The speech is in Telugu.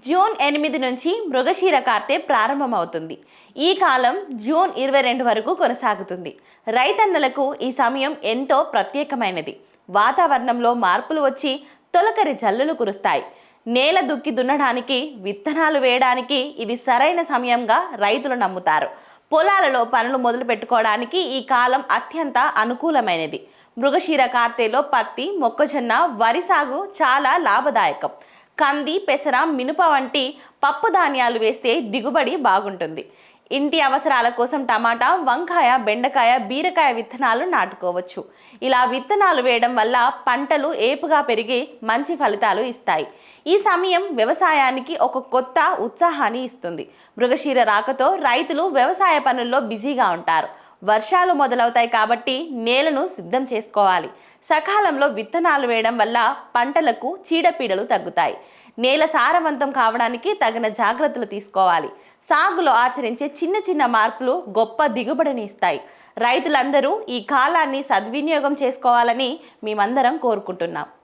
జూన్ 8 నుంచి మృగశిర కార్తె ప్రారంభమవుతుంది. ఈ కాలం జూన్ 22 వరకు కొనసాగుతుంది. రైతన్నలకు ఈ సమయం ఎంతో ప్రత్యేకమైనది. వాతావరణంలో మార్పులు వచ్చి తొలకరి జల్లులు కురుస్తాయి. నేల దుక్కి దున్నడానికి, విత్తనాలు వేయడానికి ఇది సరైన సమయంగా రైతులు నమ్ముతారు. పొలాలలో పనులు మొదలు పెట్టుకోవడానికి ఈ కాలం అత్యంత అనుకూలమైనది. మృగశిర కార్తెలో పత్తి, మొక్కజొన్న, వరి సాగు చాలా లాభదాయకం. కంది, పెసర, మినుప వంటి పప్పు ధాన్యాలు వేస్తే దిగుబడి బాగుంటుంది. ఇంటి అవసరాల కోసం టమాటా, వంకాయ, బెండకాయ, బీరకాయ విత్తనాలు నాటుకోవచ్చు. ఇలా విత్తనాలు వేయడం వల్ల పంటలు ఏపుగా పెరిగి మంచి ఫలితాలు ఇస్తాయి. ఈ సమయం వ్యవసాయానికి ఒక కొత్త ఉత్సాహాన్ని ఇస్తుంది. మృగశిర రాకతో రైతులు వ్యవసాయ పనుల్లో బిజీగా ఉంటారు. వర్షాలు మొదలవుతాయి కాబట్టి నేలను సిద్ధం చేసుకోవాలి. సకాలంలో విత్తనాలు వేయడం వల్ల పంటలకు చీడపీడలు తగ్గుతాయి. నేల సారవంతం కావడానికి తగిన జాగ్రత్తలు తీసుకోవాలి. సాగులో ఆచరించే చిన్న చిన్న మార్పులు గొప్ప దిగుబడిని ఇస్తాయి. రైతులందరూ ఈ కాలాన్ని సద్వినియోగం చేసుకోవాలని మేమందరం కోరుకుంటున్నాం.